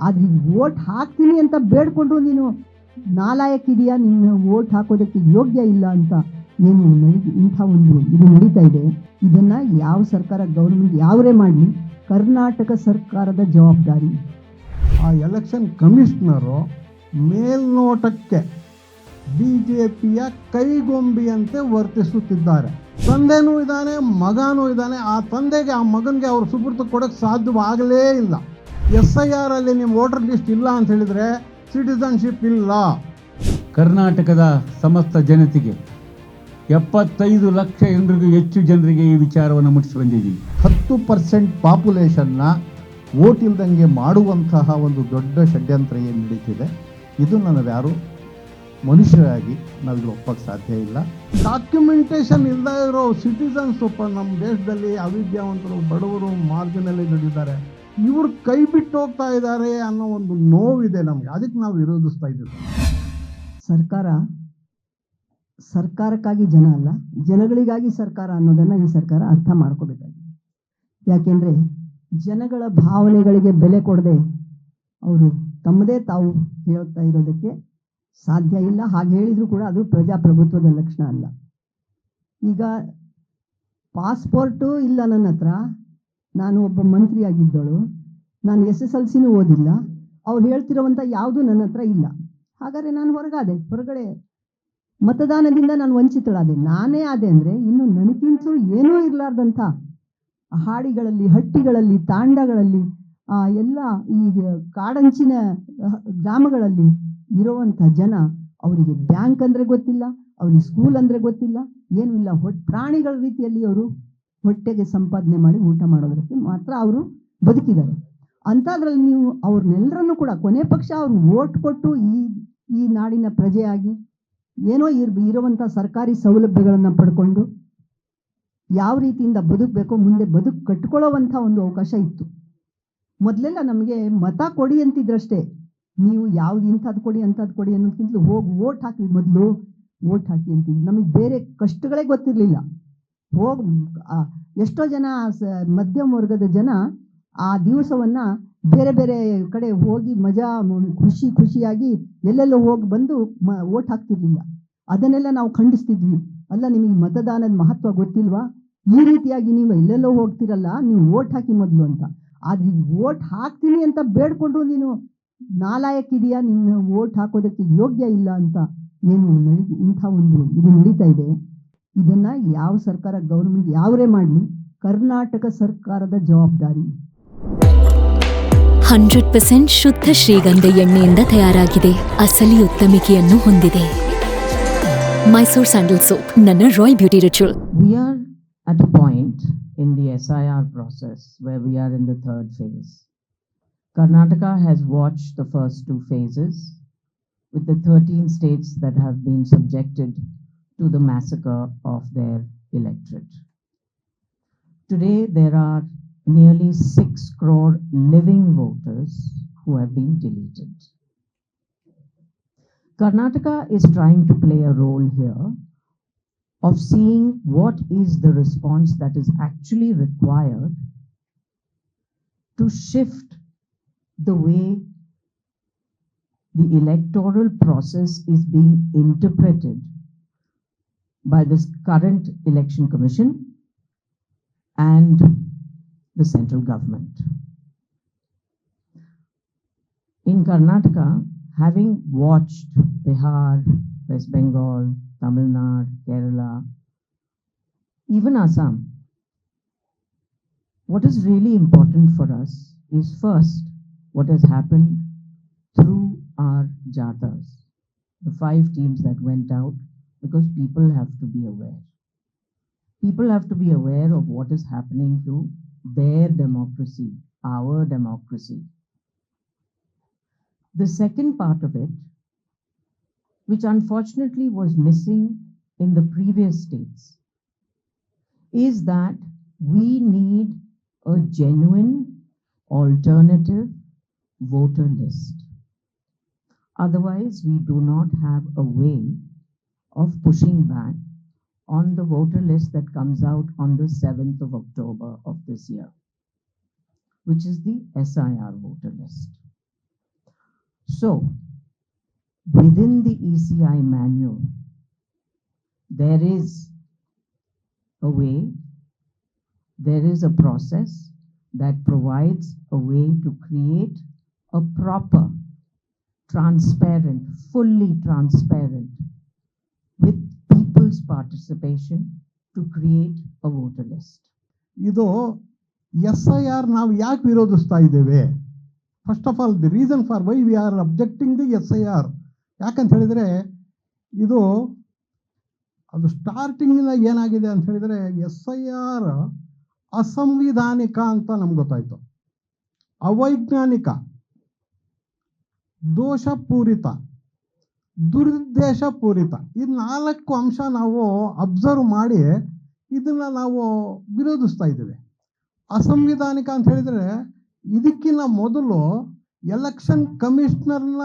ಆದ್ರೆ ವೋಟ್ ಹಾಕ್ತೀನಿ ಅಂತ ಬೇಡ್ಕೊಂಡು ನೀನು ನಾಲಾಯಕ್ಕಿದೆಯಾ, ನಿನ್ನ ವೋಟ್ ಹಾಕೋದಕ್ಕೆ ಯೋಗ್ಯ ಇಲ್ಲ ಅಂತ ಏನು ಇಂಥ ಒಂದು ಇದು ನಡೀತಾ ಇದೆ. ಇದನ್ನ ಯಾವ ಸರ್ಕಾರ, ಗೌರ್ಮೆಂಟ್ ಯಾವರೇ ಮಾಡಲಿ, ಕರ್ನಾಟಕ ಸರ್ಕಾರದ ಜವಾಬ್ದಾರಿ. ಆ ಎಲೆಕ್ಷನ್ ಕಮಿಷನರು ಮೇಲ್ನೋಟಕ್ಕೆ ಬಿಜೆಪಿಯ ಕೈಗೊಂಬಿಯಂತೆ ವರ್ತಿಸುತ್ತಿದ್ದಾರೆ. ತಂದೆನೂ ಇದ್ದಾನೆ, ಮಗನೂ ಇದ್ದಾನೆ. ಆ ತಂದೆಗೆ ಆ ಮಗನಿಗೆ ಅವ್ರ ಸುಪುರ್ದ ಕೊಡೋಕ್ಕೆ ಸಾಧ್ಯವಾಗಲೇ ಇಲ್ಲ. SIR ಅಲ್ಲಿ ನಿಮ್ಮ ವೋಟರ್ ಲಿಸ್ಟ್ ಇಲ್ಲ ಅಂತ ಹೇಳಿದರೆ ಸಿಟಿಸನ್ಶಿಪ್ ಇಲ್ಲ. ಕರ್ನಾಟಕದ ಸಮಸ್ತ ಜನತೆಗೆ 75 ಲಕ್ಷ ಜನರಿಗೂ ಹೆಚ್ಚು ಜನರಿಗೆ ಈ ವಿಚಾರವನ್ನು ಮುಟ್ಟಿಸಿ ಬಂದಿದ್ದೀವಿ. 10% ಪಾಪ್ಯುಲೇಷನ್ನ ವೋಟ್ ಇಲ್ದಂಗೆ ಮಾಡುವಂತಹ ಒಂದು ದೊಡ್ಡ ಷಡ್ಯಂತ್ರ ಏನು ನಡೀತಿದೆ, ಇದನ್ನು ನಾವು ಯಾರು ಮನುಷ್ಯರಾಗಿ ನಾವಿಲ್ಲಿ ಒಪ್ಪಕ್ಕೆ ಸಾಧ್ಯ ಇಲ್ಲ. ಡಾಕ್ಯುಮೆಂಟೇಷನ್ ಇಲ್ಲದೆ ಇರೋ ಸಿಟಿಸನ್ಸ್ ನಮ್ಮ ದೇಶದಲ್ಲಿ ಅವಿದ್ಯಾವಂತರು, ಬಡವರು, ಮಾರ್ಜಿನಲ್ಲಿ ದುಡಿದ್ದಾರೆ. ಇವರು ಕೈ ಬಿಟ್ಟು ಹೋಗ್ತಾ ಇದ್ದಾರೆ ಅನ್ನೋ ಒಂದು ನೋವಿದೆ ನಮಗೆ. ಅದಕ್ಕೆ ನಾವು ವಿರೋಧಿಸ್ತಾ ಇದ್ದೀವಿ. ಸರ್ಕಾರಕ್ಕಾಗಿ ಜನ ಅಲ್ಲ, ಜನಗಳಿಗಾಗಿ ಸರ್ಕಾರ ಅನ್ನೋದನ್ನು ಈ ಸರ್ಕಾರ ಅರ್ಥ ಮಾಡ್ಕೋಬೇಕಾಗಿದೆ. ಯಾಕೆಂದರೆ ಜನಗಳ ಭಾವನೆಗಳಿಗೆ ಬೆಲೆ ಕೊಡದೆ ಅವರು ತಮ್ಮದೇ ತಾವು ಹೇಳ್ತಾ ಇರೋದಕ್ಕೆ ಸಾಧ್ಯ ಇಲ್ಲ. ಹಾಗೆ ಹೇಳಿದರೂ ಕೂಡ ಅದು ಪ್ರಜಾಪ್ರಭುತ್ವದ ಲಕ್ಷಣ ಅಲ್ಲ. ಈಗ ಪಾಸ್ಪೋರ್ಟು ಇಲ್ಲ ನನ್ನ ಹತ್ರ, ನಾನು ಒಬ್ಬ ಮಂತ್ರಿಯಾಗಿದ್ದಳು, ನಾನು SSLCನೂ ಓದಿಲ್ಲ, ಅವ್ರು ಹೇಳ್ತಿರೋವಂಥ ಯಾವುದೂ ನನ್ನ ಹತ್ರ ಇಲ್ಲ. ಹಾಗಾದರೆ ನಾನು ಹೊರಗಡೆ ಮತದಾನದಿಂದ ನಾನು ವಂಚಿತಳಾದೆ. ನಾನೇ ಆದೆ ಅಂದರೆ ಇನ್ನು ನನಗಿಂತಲೂ ಏನೂ ಇರಲಾರ್ದಂಥ ಹಾಡಿಗಳಲ್ಲಿ, ಹಟ್ಟಿಗಳಲ್ಲಿ, ತಾಂಡಗಳಲ್ಲಿ, ಎಲ್ಲ ಈ ಕಾಡಂಚಿನ ಗ್ರಾಮಗಳಲ್ಲಿ ಇರುವಂಥ ಜನ, ಅವರಿಗೆ ಬ್ಯಾಂಕ್ ಅಂದರೆ ಗೊತ್ತಿಲ್ಲ, ಅವ್ರಿಗೆ ಸ್ಕೂಲ್ ಅಂದರೆ ಗೊತ್ತಿಲ್ಲ, ಏನೂ ಇಲ್ಲ. ಪ್ರಾಣಿಗಳ ರೀತಿಯಲ್ಲಿ ಅವರು ಹೊಟ್ಟೆಗೆ ಸಂಪಾದನೆ ಮಾಡಿ ಊಟ ಮಾಡೋದಕ್ಕೆ ಮಾತ್ರ ಅವರು ಬದುಕಿದ್ದಾರೆ. ಅಂಥದ್ರಲ್ಲಿ ನೀವು ಅವ್ರನ್ನೆಲ್ಲರನ್ನೂ ಕೂಡ ಕೊನೆ ಪಕ್ಷ ಅವ್ರು ವೋಟ್ ಕೊಟ್ಟು ಈ ನಾಡಿನ ಪ್ರಜೆಯಾಗಿ ಏನೋ ಇರುವಂಥ ಸರ್ಕಾರಿ ಸೌಲಭ್ಯಗಳನ್ನು ಪಡ್ಕೊಂಡು ಯಾವ ರೀತಿಯಿಂದ ಬದುಕಬೇಕೋ, ಮುಂದೆ ಬದುಕು ಕಟ್ಕೊಳ್ಳೋವಂಥ ಒಂದು ಅವಕಾಶ ಇತ್ತು. ಮೊದಲೆಲ್ಲ ನಮಗೆ ಮತ ಕೊಡಿ ಅಂತಿದ್ರಷ್ಟೇ. ನೀವು ಯಾವ್ದು ಇಂಥದ್ದು ಕೊಡಿ ಅಂಥದ್ದು ಕೊಡಿ ಅನ್ನೋದಕ್ಕಿಂತಲೂ ಹೋಗಿ ವೋಟ್ ಹಾಕಿ, ಮೊದಲು ವೋಟ್ ಹಾಕಿ ಅಂತಿದ್ವಿ. ನಮಗೆ ಬೇರೆ ಕಷ್ಟಗಳೇ ಗೊತ್ತಿರಲಿಲ್ಲ. ಎಷ್ಟೋ ಜನ ಮಧ್ಯಮ ವರ್ಗದ ಜನ ಆ ದಿವಸವನ್ನು ಬೇರೆ ಬೇರೆ ಕಡೆ ಹೋಗಿ ಮಜಾ ಖುಷಿಯಾಗಿ ಎಲ್ಲೆಲ್ಲೋ ಹೋಗಿ ಬಂದು ವೋಟ್ ಹಾಕ್ತಿರ್ಲಿಲ್ಲ. ಅದನ್ನೆಲ್ಲ ನಾವು ಖಂಡಿಸ್ತಿದ್ವಿ. ಅಲ್ಲ, ನಿಮಗೆ ಮತದಾನದ ಮಹತ್ವ ಗೊತ್ತಿಲ್ವಾ? ಈ ರೀತಿಯಾಗಿ ನೀವು ಎಲ್ಲೆಲ್ಲೋ ಹೋಗ್ತಿರಲ್ಲ, ನೀವು ವೋಟ್ ಹಾಕಿ ಮೊದಲು ಅಂತ. ಆದ್ರೆ ವೋಟ್ ಹಾಕ್ತೀನಿ ಅಂತ ಬೇಡ್ಕೊಂಡು ನೀನು ನಾಲಾಯಕ್ಕಿದೆಯಾ, ನಿನ್ನ ವೋಟ್ ಹಾಕೋದಕ್ಕೆ ಯೋಗ್ಯ ಇಲ್ಲ ಅಂತ ಏನು ಇಂಥ ಒಂದು ಇದು ನಡೀತಾ ಇದೆ. ಇದನ್ನ ಯಾವ ಸರ್ಕಾರ, ಗೌರ್ಮೆಂಟ್ ಯಾವರೇ ಮಾಡಲಿ, ಕರ್ನಾಟಕ ಸರ್ಕಾರದ ಜವಾಬ್ದಾರಿ. 100% ಶುದ್ಧ ಶ್ರೀಗಂಧ ಎಣ್ಣೆಯಿಂದ ತಯಾರಾಗಿದೆ. ಅಸಲಿ ಉತ್ತಮಿಕೆಯನ್ನು ಹೊಂದಿದೆ. ಮೈಸೂರ್ ಸ್ಯಾಂಡಲ್ ಸೋಪ್, ನನ್ನ royal beauty ritual. We are at a point in the SIR process where we are in the third phase. Karnataka has watched the first two phases with the 13 states that have been subjected to the massacre of their electorate. Today there are nearly 6 crore living voters who have been deleted. Karnataka is trying to play a role here of seeing what is the response that is actually required to shift the way the electoral process is being interpreted by this current election commission and the central government. In Karnataka, having watched Bihar, West Bengal, Tamil Nadu, Kerala, even Assam, what is really important for us is first what has happened through our jatas, the 5 teams that went out, because people have to be aware. People have to be aware of what is happening to their democracy, our democracy. The second part of it, which unfortunately was missing in the previous states, is that we need a genuine alternative voter list. Otherwise, we do not have a way of pushing back on the voter list that comes out on the 7th of October of this year, which is the SIR voter list. So, within the ECI manual, there is a way, there is a process that provides a way to create a proper, transparent, fully transparent, with people's participation to create a voter list. ಇದು SIR ನಾವು ಯಾಕೆ ವಿರೋಧಿಸ್ತಾ ಇದ್ದೇವೆ? First of all the reason for why we are objecting the SIR ಯಾಕಂತ ಹೇಳಿದರೆ, ಇದು ಅದು ಸ್ಟಾರ್ಟಿಂಗಿಂದ ಏನಾಗಿದೆ ಅಂತ ಹೇಳಿದರೆ, SIR ಅಸಂವಿಧಾನಿಕ ಅಂತ ನಮ್ಗೆ ಗೊತ್ತಾಯ್ತು, ಅವೈಜ್ಞಾನಿಕ, ದೋಷಪೂರಿತ, ದುರುದ್ದೇಶಪೂರಿತ, ಈ 4 ಅಂಶ ನಾವು ಅಬ್ಸರ್ವ್ ಮಾಡಿ ಇದನ್ನ ನಾವು ವಿರೋಧಿಸ್ತಾ ಇದ್ದೇವೆ. ಅಸಂವಿಧಾನಿಕ ಅಂತ ಹೇಳಿದರೆ, ಇದಕ್ಕಿಂತ ಮೊದಲು ಎಲೆಕ್ಷನ್ ಕಮಿಷನರ್ನ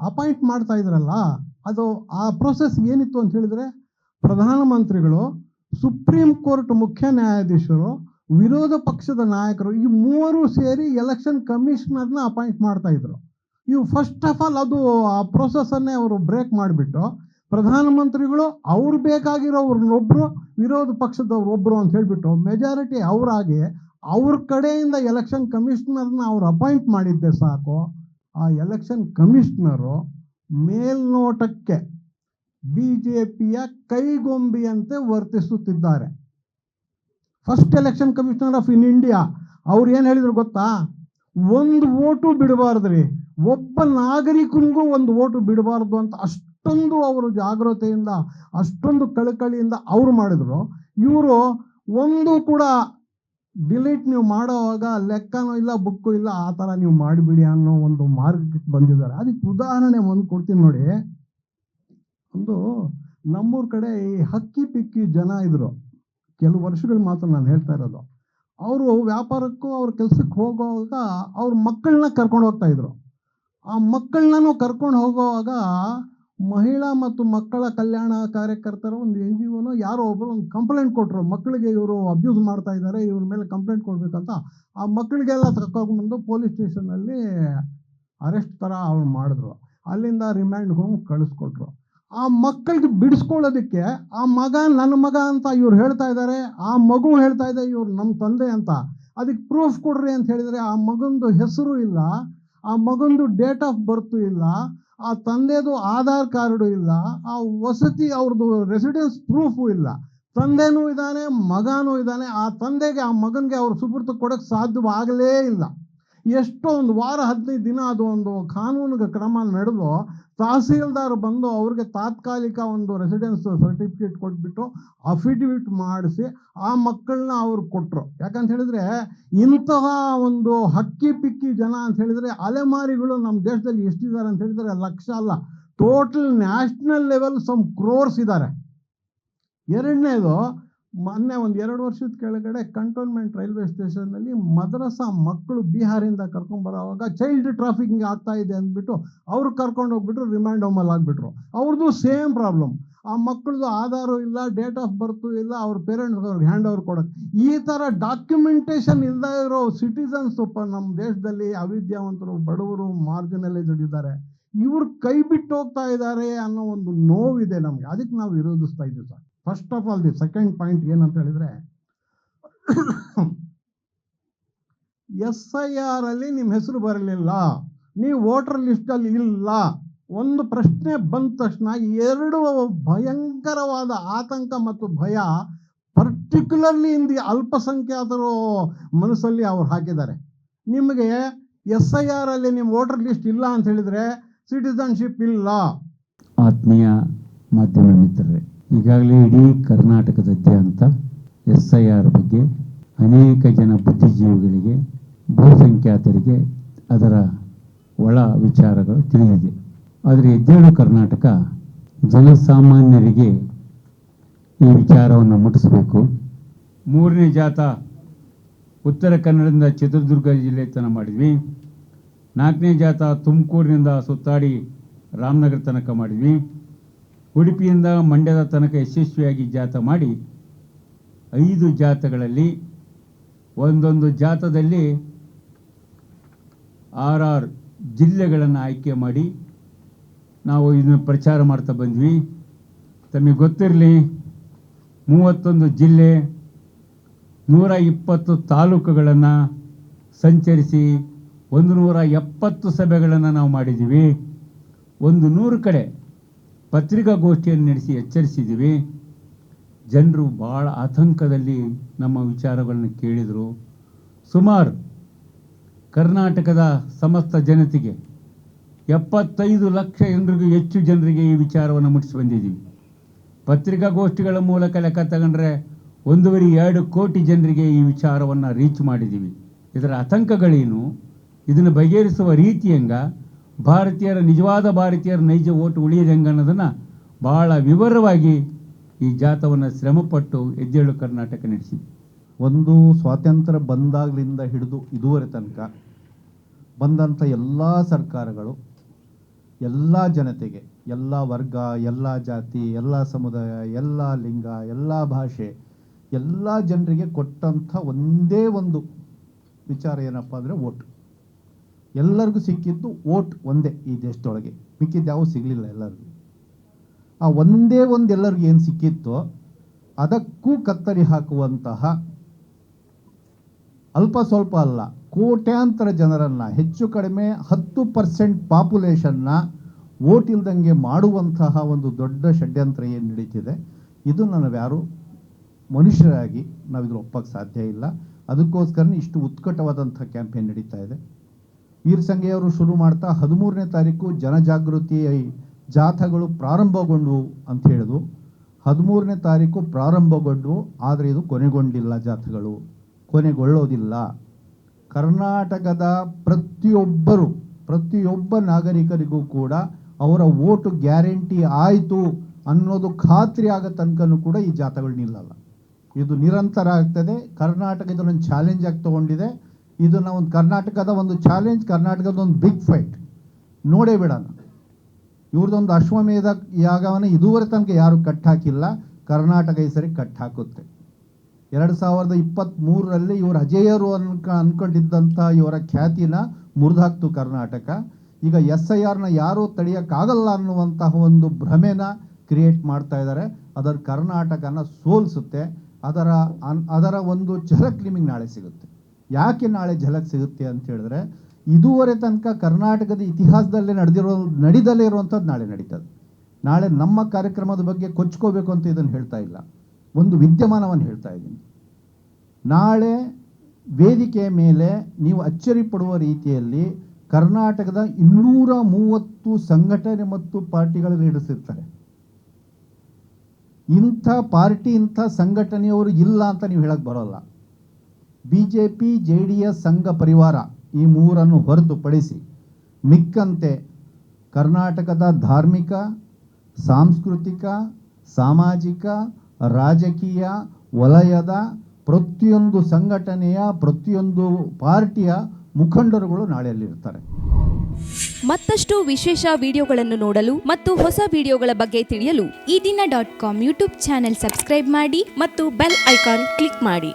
ಅಪಾಯಿಂಟ್ ಮಾಡ್ತಾ ಇದ್ರಲ್ಲ, ಅದು ಆ ಪ್ರೋಸೆಸ್ ಏನಿತ್ತು ಅಂತ ಹೇಳಿದರೆ, ಪ್ರಧಾನಮಂತ್ರಿಗಳು, ಸುಪ್ರೀಂ ಕೋರ್ಟ್ ಮುಖ್ಯ ನ್ಯಾಯಾಧೀಶರು, ವಿರೋಧ ಪಕ್ಷದ ನಾಯಕರು, ಈ 3 ಸೇರಿ ಎಲೆಕ್ಷನ್ ಕಮಿಷನರ್ನ ಅಪಾಯಿಂಟ್ ಮಾಡ್ತಾ ಇದ್ರು. ಇವು ಫಸ್ಟ್ ಆಫ್ ಆಲ್ ಅದು ಆ ಪ್ರೋಸೆಸ್ಸನ್ನೇ ಅವರು ಬ್ರೇಕ್ ಮಾಡಿಬಿಟ್ಟು, ಪ್ರಧಾನಮಂತ್ರಿಗಳು ಅವ್ರು ಬೇಕಾಗಿರೋವ್ರನ್ನೊಬ್ಬರು, ವಿರೋಧ ಪಕ್ಷದವ್ರು ಒಬ್ಬರು ಅಂತ ಹೇಳಿಬಿಟ್ಟು ಮೆಜಾರಿಟಿ ಅವರಾಗಿ ಅವ್ರ ಕಡೆಯಿಂದ ಎಲೆಕ್ಷನ್ ಕಮಿಷನರ್ನ ಅವ್ರು ಅಪಾಯಿಂಟ್ ಮಾಡಿದ್ದೆ ಸಾಕು. ಆ ಎಲೆಕ್ಷನ್ ಕಮಿಷನರು ಮೇಲ್ನೋಟಕ್ಕೆ BJPಯ ಕೈಗೊಂಬಿಯಂತೆ ವರ್ತಿಸುತ್ತಿದ್ದಾರೆ. First election commissioner of India ಅವ್ರು ಏನು ಹೇಳಿದ್ರು ಗೊತ್ತಾ? 1 ವೋಟು ಬಿಡಬಾರ್ದ್ರಿ, ಒಬ್ಬ ನಾಗರಿಕನಿಗೂ 1 ವೋಟು ಬಿಡಬಾರ್ದು ಅಂತ ಅಷ್ಟೊಂದು ಅವರು ಜಾಗೃತೆಯಿಂದ, ಅಷ್ಟೊಂದು ಕಳಕಳಿಯಿಂದ ಅವ್ರು ಮಾಡಿದ್ರು. ಇವರು ಒಂದು ಕೂಡ ಡಿಲೀಟ್ ನೀವು ಮಾಡೋವಾಗ ಲೆಕ್ಕನೂ ಇಲ್ಲ, ಬುಕ್ಕು ಇಲ್ಲ, ಆ ಥರ ನೀವು ಮಾಡಿಬಿಡಿ ಅನ್ನೋ ಒಂದು ಮಾರ್ಗಕ್ಕೆ ಬಂದಿದ್ದಾರೆ. ಅದಕ್ಕೆ ಉದಾಹರಣೆ ಒಂದು ಕೊಡ್ತೀನಿ ನೋಡಿ. ಒಂದು ನಮ್ಮೂರ ಕಡೆ ಈ ಹಕ್ಕಿ ಪಿಕ್ಕಿ ಜನ ಇದ್ರು, ಕೆಲವು ವರ್ಷಗಳು ಮಾತ್ರ ನಾನು ಹೇಳ್ತಾ ಇರೋದು. ಅವರು ವ್ಯಾಪಾರಕ್ಕೂ ಅವ್ರ ಕೆಲಸಕ್ಕೆ ಹೋಗುವಾಗ ಅವ್ರ ಮಕ್ಕಳನ್ನ ಕರ್ಕೊಂಡು ಹೋಗ್ತಾ ಇದ್ರು. ಆ ಮಕ್ಕಳನ್ನೂ ಕರ್ಕೊಂಡು ಹೋಗುವಾಗ ಮಹಿಳಾ ಮತ್ತು ಮಕ್ಕಳ ಕಲ್ಯಾಣ ಕಾರ್ಯಕರ್ತರು ಒಂದು NGOನೋ ಯಾರೋ ಒಬ್ಬರು ಒಂದು ಕಂಪ್ಲೇಂಟ್ ಕೊಟ್ಟರು, ಮಕ್ಕಳಿಗೆ ಇವರು ಅಬ್ಯೂಸ್ ಮಾಡ್ತಾ ಇದ್ದಾರೆ, ಇವ್ರ ಮೇಲೆ ಕಂಪ್ಲೇಂಟ್ ಕೊಡ್ಬೇಕಂತ. ಆ ಮಕ್ಕಳಿಗೆಲ್ಲ ಕರ್ಕೊಂಡ್ಬಂದು ಪೊಲೀಸ್ ಸ್ಟೇಷನಲ್ಲಿ ಅರೆಸ್ಟ್ ಥರ ಅವ್ರು ಮಾಡಿದ್ರು. ಅಲ್ಲಿಂದ ರಿಮ್ಯಾಂಡ್ಗೆ ಹೋಗಿ ಕಳಿಸ್ಕೊಟ್ರು. ಆ ಮಕ್ಕಳಿಗೆ ಬಿಡಿಸ್ಕೊಳ್ಳೋದಕ್ಕೆ ಆ ಮಗ ನನ್ನ ಮಗ ಅಂತ ಇವ್ರು ಹೇಳ್ತಾ ಇದ್ದಾರೆ, ಆ ಮಗು ಹೇಳ್ತಾ ಇದೆ ಇವ್ರು ನಮ್ಮ ತಂದೆ ಅಂತ. ಅದಕ್ಕೆ ಪ್ರೂಫ್ ಕೊಡ್ರಿ ಅಂತ ಹೇಳಿದರೆ ಆ ಮಗಂದು ಹೆಸರು ಇಲ್ಲ, ಆ ಮಗಂದು ಡೇಟ್ ಆಫ್ ಬರ್ತು ಇಲ್ಲ, ಆ ತಂದೆದು ಆಧಾರ್ ಕಾರ್ಡು ಇಲ್ಲ, ಆ ವಸತಿ ಅವ್ರದ್ದು ರೆಸಿಡೆನ್ಸ್ ಪ್ರೂಫು ಇಲ್ಲ. ತಂದೆನೂ ಇದ್ದಾನೆ, ಮಗನೂ ಇದ್ದಾನೆ. ಆ ತಂದೆಗೆ ಆ ಮಗನಿಗೆ ಅವ್ರ ಸುಪುರ್ತು ಕೊಡೋಕ್ಕೆ ಸಾಧ್ಯವಾಗಲೇ ಇಲ್ಲ. ಎಷ್ಟೋ 1 ವಾರ 15 ದಿನ ಅದು ಒಂದು ಕಾನೂನಿಗೆ ಕ್ರಮ ನಡೆದು ತಹಸೀಲ್ದಾರ್ ಬಂದು ಅವ್ರಿಗೆ ತಾತ್ಕಾಲಿಕ ಒಂದು ರೆಸಿಡೆನ್ಸ್ ಸರ್ಟಿಫಿಕೇಟ್ ಕೊಟ್ಬಿಟ್ಟು ಅಫಿಡವಿಟ್ ಮಾಡಿಸಿ ಆ ಮಕ್ಕಳನ್ನ ಅವ್ರು ಕೊಟ್ಟರು. ಯಾಕಂತ ಹೇಳಿದ್ರೆ ಇಂತಹ ಒಂದು ಹಕ್ಕಿ ಪಿಕ್ಕಿ ಜನ ಅಂತ ಹೇಳಿದ್ರೆ ಅಲೆಮಾರಿಗಳು ನಮ್ಮ ದೇಶದಲ್ಲಿ ಎಷ್ಟಿದ್ದಾರೆ ಅಂತ ಹೇಳಿದ್ರೆ ಲಕ್ಷ ಅಲ್ಲ, total national level some crores ಇದ್ದಾರೆ. ಎರಡನೇದು, ಮೊನ್ನೆ ಒಂದು 2 ವರ್ಷದ ಕೆಳಗಡೆ ಕಂಟೋನ್ಮೆಂಟ್ ರೈಲ್ವೆ ಸ್ಟೇಷನ್ನಲ್ಲಿ ಮದ್ರಸಾ ಮಕ್ಕಳು ಬಿಹಾರಿಂದ ಕರ್ಕೊಂಡ್ಬರೋವಾಗ ಚೈಲ್ಡ್ ಟ್ರಾಫಿಕಿಂಗ್ ಆಗ್ತಾ ಇದೆ ಅಂದ್ಬಿಟ್ಟು ಅವ್ರು ಕರ್ಕೊಂಡು ಹೋಗ್ಬಿಟ್ರು, ರಿಮ್ಯಾಂಡ್ ಹೋಮಲ್ಲಿ ಆಗಿಬಿಟ್ರು. ಅವ್ರದ್ದು ಸೇಮ್ ಪ್ರಾಬ್ಲಮ್. ಆ ಮಕ್ಕಳದು ಆಧಾರು ಇಲ್ಲ, ಡೇಟ್ ಆಫ್ ಬರ್ತು ಇಲ್ಲ, ಅವ್ರ ಪೇರೆಂಟ್ಸ್ ಅವ್ರಿಗೆ ಹ್ಯಾಂಡ್ ಓವರ್ ಕೊಡೋಕ್ಕೆ. ಈ ಥರ ಡಾಕ್ಯುಮೆಂಟೇಶನ್ ಇಲ್ಲದೆ ಇರೋ ಸಿಟಿಸನ್ಸ್ ನಮ್ಮ ದೇಶದಲ್ಲಿ ಅವಿದ್ಯಾವಂತರು, ಬಡವರು, ಮಾರ್ಜಿನಲೈಸ್ಡ್ ಇದ್ದಾರೆ. ಇವ್ರು ಕೈ ಬಿಟ್ಟು ಹೋಗ್ತಾ ಇದ್ದಾರೆ ಅನ್ನೋ ಒಂದು ನೋವಿದೆ ನಮಗೆ. ಅದಕ್ಕೆ ನಾವು ವಿರೋಧಿಸ್ತಾ ಇದ್ದೀವಿ sir. First of all the second point ಏನಂತ ಹೇಳಿದ್ರೆ, SIR ಅಲ್ಲಿ ನಿಮ್ಮ ಹೆಸರು ಬರಲಿಲ್ಲ, ನೀವು ವೋಟರ್ ಲಿಸ್ಟಲ್ಲಿ ಇಲ್ಲ, ಒಂದು ಪ್ರಶ್ನೆ ಬಂದ ತಕ್ಷಣ 2 ಭಯಂಕರವಾದ ಆತಂಕ ಮತ್ತು ಭಯ, ಪರ್ಟಿಕ್ಯುಲರ್ಲಿ ಇಂದು ಅಲ್ಪಸಂಖ್ಯಾತರು ಮನಸ್ಸಲ್ಲಿ ಅವ್ರು ಹಾಕಿದ್ದಾರೆ. ನಿಮಗೆ SIR ಅಲ್ಲಿ ನಿಮ್ಮ ವೋಟರ್ ಲಿಸ್ಟ್ ಇಲ್ಲ ಅಂತ ಹೇಳಿದ್ರೆ ಸಿಟಿಸನ್ಶಿಪ್ ಇಲ್ಲ. ಆತ್ಮೀಯ ಮಾಧ್ಯಮ ಮಿತ್ರರೇ, ಈಗಾಗಲೇ ಇಡೀ ಕರ್ನಾಟಕದಾದ್ಯಂತ SIR ಬಗ್ಗೆ ಅನೇಕ ಜನ ಬುದ್ಧಿಜೀವಿಗಳಿಗೆ, ಬಹುಸಂಖ್ಯಾತರಿಗೆ ಅದರ ಒಳ ವಿಚಾರಗಳು ತಿಳಿದಿದೆ. ಆದರೆ ಎದ್ದೇಳು ಕರ್ನಾಟಕ ಜನಸಾಮಾನ್ಯರಿಗೆ ಈ ವಿಚಾರವನ್ನು ಮುಟ್ಟಿಸಬೇಕು. 3ನೇ ಜಾಥಾ ಉತ್ತರ ಕನ್ನಡದಿಂದ ಚಿತ್ರದುರ್ಗ ಜಿಲ್ಲೆ ತನಕ ಮಾಡಿದ್ವಿ. 4ನೇ ಜಾಥಾ ತುಮಕೂರಿನಿಂದ ಸುತ್ತಾಡಿ ರಾಮನಗರ ತನಕ ಮಾಡಿದ್ವಿ. ಉಡುಪಿಯಿಂದ ಮಂಡ್ಯದ ತನಕ ಯಶಸ್ವಿಯಾಗಿ ಜಾಥಾ ಮಾಡಿ 5 ಜಾಥಾಗಳಲ್ಲಿ ಒಂದೊಂದು ಜಾಥಾದಲ್ಲಿ 6 ಜಿಲ್ಲೆಗಳನ್ನು ಆಯ್ಕೆ ಮಾಡಿ ನಾವು ಇದನ್ನು ಪ್ರಚಾರ ಮಾಡ್ತಾ ಬಂದ್ವಿ. ತಮಗೆ ಗೊತ್ತಿರಲಿ, 31 ಜಿಲ್ಲೆ 120 ತಾಲೂಕುಗಳನ್ನು ಸಂಚರಿಸಿ 170 ಸಭೆಗಳನ್ನು ನಾವು ಮಾಡಿದ್ದೀವಿ. 100 ಕಡೆ ಪತ್ರಿಕಾಗೋಷ್ಠಿಯನ್ನು ನಡೆಸಿ ಎಚ್ಚರಿಸಿದ್ದೀವಿ. ಜನರು ಭಾಳ ಆತಂಕದಲ್ಲಿ ನಮ್ಮ ವಿಚಾರಗಳನ್ನು ಕೇಳಿದರು. ಸುಮಾರು ಕರ್ನಾಟಕದ ಸಮಸ್ತ ಜನತೆಗೆ 75 ಲಕ್ಷ ಹೆಚ್ಚು ಜನರಿಗೆ ಈ ವಿಚಾರವನ್ನು ಮುಟ್ಟಿಸಿ ಬಂದಿದ್ದೀವಿ. ಪತ್ರಿಕಾಗೋಷ್ಠಿಗಳ ಮೂಲಕ ಲೆಕ್ಕ ತಗೊಂಡ್ರೆ 1.5-2 ಕೋಟಿ ಜನರಿಗೆ ಈ ವಿಚಾರವನ್ನು ರೀಚ್ ಮಾಡಿದ್ದೀವಿ. ಇದರ ಆತಂಕಗಳೇನು, ಇದನ್ನು ಬಗೆಹರಿಸುವ ರೀತಿ ಹೆಂಗ, ನಿಜವಾದ ಭಾರತೀಯರ ನೈಜ ಓಟು ಉಳಿಯದು ಹೆಂಗ ಅನ್ನೋದನ್ನು ಭಾಳ ವಿವರವಾಗಿ ಈ ಜಾಥವನ್ನು ಶ್ರಮಪಟ್ಟು ಎದ್ದೇಳು ಕರ್ನಾಟಕ ನಡೆಸಿದ್ವಿ. ಒಂದು ಸ್ವಾತಂತ್ರ್ಯ ಬಂದಾಗಲಿಂದ ಹಿಡಿದು ಇದುವರೆ ತನಕ ಬಂದಂಥ ಎಲ್ಲ ಸರ್ಕಾರಗಳು ಎಲ್ಲ ಜನತೆಗೆ, ಎಲ್ಲ ವರ್ಗ, ಎಲ್ಲ ಜಾತಿ, ಎಲ್ಲ ಸಮುದಾಯ, ಎಲ್ಲ ಲಿಂಗ, ಎಲ್ಲ ಭಾಷೆ, ಎಲ್ಲ ಜನರಿಗೆ ಕೊಟ್ಟಂಥ ಒಂದೇ ಒಂದು ವಿಚಾರ ಏನಪ್ಪ ಅಂದರೆ ಓಟ್. ಎಲ್ಲರಿಗೂ ಸಿಕ್ಕಿದ್ದು ಓಟ್ ಒಂದೇ ಈ ದೇಶದೊಳಗೆ, ಮಿಕ್ಕಿದ್ದು ಯಾವ ಸಿಗಲಿಲ್ಲ ಎಲ್ಲರಿಗೂ. ಆ ಒಂದೇ ಒಂದು ಎಲ್ಲರಿಗೂ ಏನು ಸಿಕ್ಕಿತ್ತೋ ಅದಕ್ಕೂ ಕತ್ತರಿ ಹಾಕುವಂತಹ ಅಲ್ಪ ಸ್ವಲ್ಪ ಅಲ್ಲ, ಕೋಟ್ಯಾಂತರ ಜನರನ್ನು, ಹೆಚ್ಚು ಕಡಿಮೆ 10% ಪಾಪ್ಯುಲೇಷನ್ನ ಓಟ್ ಇಲ್ದಂಗೆ ಮಾಡುವಂತಹ ಒಂದು ದೊಡ್ಡ ಷಡ್ಯಂತ್ರ ಏನು ನಡೀತಿದೆ, ಇದು ನಾವ್ಯಾರು ಮನುಷ್ಯರಾಗಿ ನಾವಿದ್ರ ಒಪ್ಪಕ್ಕೆ ಸಾಧ್ಯ ಇಲ್ಲ. ಅದಕ್ಕೋಸ್ಕರ ಇಷ್ಟು ಉತ್ಕಟವಾದಂಥ ಕ್ಯಾಂಪೇನ್ ನಡೀತಾ ಇದೆ. ವೀರ್ ಸಂಘೆಯವರು ಶುರು ಮಾಡ್ತಾ 13ನೇ ತಾರೀಕು ಜನಜಾಗೃತಿ ಜಾಥಾಗಳು ಪ್ರಾರಂಭಗೊಂಡವು ಅಂತ ಹೇಳಿದ್ರು. 13ನೇ ತಾರೀಕು ಪ್ರಾರಂಭಗೊಂಡವು, ಆದರೆ ಇದು ಕೊನೆಗೊಂಡಿಲ್ಲ. ಜಾಥಾಗಳು ಕೊನೆಗೊಳ್ಳೋದಿಲ್ಲ. ಕರ್ನಾಟಕದ ಪ್ರತಿಯೊಬ್ಬ ನಾಗರಿಕರಿಗೂ ಕೂಡ ಅವರ ಓಟು ಗ್ಯಾರಂಟಿ ಆಯಿತು ಅನ್ನೋದು ಖಾತ್ರಿ ಆಗೋ ತನಕನೂ ಕೂಡ ಈ ಜಾಥಾಗಳು ನಿಲ್ಲಲ್ಲ. ಇದು ನಿರಂತರ ಆಗ್ತದೆ. ಕರ್ನಾಟಕ ಇದನ್ನೊಂದು ಚಾಲೆಂಜ್ ಆಗಿ ತಗೊಂಡಿದೆ. ಇದು ನಾವು ಕರ್ನಾಟಕದ ಒಂದು ಚಾಲೆಂಜ್, ಕರ್ನಾಟಕದ ಒಂದು ಬಿಗ್ ಫೈಟ್ ನೋಡೇ ಬಿಡೋಣ. ಇವ್ರದ್ದೊಂದು ಅಶ್ವಮೇಧ ಯಾಗವನ್ನು ಇದುವರೆ ತನಕ ಯಾರು ಕಟ್ಟಾಕಿಲ್ಲ. ಕರ್ನಾಟಕ ಈ ಸರಿ ಕಟ್ಟಾಕುತ್ತೆ. 2023ರಲ್ಲಿ ಇವರು ಅಜೇಯರು ಅನ್ಕೊಂಡಿದ್ದಂಥ ಇವರ ಖ್ಯಾತಿನ ಮುರಿದಾಕ್ತು ಕರ್ನಾಟಕ. ಈಗ SIRನ ಯಾರೂ ತಡೆಯೋಕ್ಕಾಗಲ್ಲ ಅನ್ನುವಂತಹ ಒಂದು ಭ್ರಮೆನ ಕ್ರಿಯೇಟ್ ಮಾಡ್ತಾ ಇದ್ದಾರೆ. ಅದರ ಕರ್ನಾಟಕನ ಸೋಲಿಸುತ್ತೆ. ಅದರ ಒಂದು ಝಲಕ್ ನಿಮಗೆ ನಾಳೆ ಸಿಗುತ್ತೆ. ಯಾಕೆ ನಾಳೆ ಝಲಕ್ ಸಿಗುತ್ತೆ ಅಂತ ಹೇಳಿದ್ರೆ, ಇದುವರೆ ತನಕ ಕರ್ನಾಟಕದ ಇತಿಹಾಸದಲ್ಲೇ ನಡೀದಲ್ಲೇ ಇರುವಂಥದ್ದು ನಾಳೆ ನಡೀತದೆ. ನಾಳೆ ನಮ್ಮ ಕಾರ್ಯಕ್ರಮದ ಬಗ್ಗೆ ಕೊಚ್ಕೋಬೇಕು ಅಂತ ಇದನ್ನು ಹೇಳ್ತಾ ಇಲ್ಲ, ಒಂದು ವಿದ್ಯಮಾನವನ್ನು ಹೇಳ್ತಾ ಇದ್ದೀನಿ. ನಾಳೆ ವೇದಿಕೆಯ ಮೇಲೆ ನೀವು ಅಚ್ಚರಿ ಪಡುವ ರೀತಿಯಲ್ಲಿ ಕರ್ನಾಟಕದ 230 ಸಂಘಟನೆ ಮತ್ತು ಪಾರ್ಟಿಗಳ ಲೀಡರ್ಸ್ ಇರ್ತಾರೆ. ಇಂಥ ಪಾರ್ಟಿ, ಇಂಥ ಸಂಘಟನೆಯವರು ಇಲ್ಲ ಅಂತ ನೀವು ಹೇಳಕ್ಕೆ ಬರೋಲ್ಲ. BJP, JDS, ಸಂಘ ಪರಿವಾರ ಈ ಮೂರನ್ನು ಹೊರತುಪಡಿಸಿ ಮಿಕ್ಕಂತೆ ಕರ್ನಾಟಕದ ಧಾರ್ಮಿಕ, ಸಾಂಸ್ಕೃತಿಕ, ಸಾಮಾಜಿಕ, ರಾಜಕೀಯ ವಲಯದ ಪ್ರತಿಯೊಂದು ಸಂಘಟನೆಯ, ಪ್ರತಿಯೊಂದು ಪಾರ್ಟಿಯ ಮುಖಂಡರುಗಳು ನಾಳೆಯಲ್ಲಿರ್ತಾರೆ. ಮತ್ತಷ್ಟು ವಿಶೇಷ ವಿಡಿಯೋಗಳನ್ನು ನೋಡಲು ಮತ್ತು ಹೊಸ ವಿಡಿಯೋಗಳ ಬಗ್ಗೆ ತಿಳಿಯಲು ಈ ದಿನ .com ಯೂಟ್ಯೂಬ್ ಚಾನೆಲ್ ಸಬ್ಸ್ಕ್ರೈಬ್ ಮಾಡಿ ಮತ್ತು ಬೆಲ್ ಐಕಾನ್ ಕ್ಲಿಕ್ ಮಾಡಿ.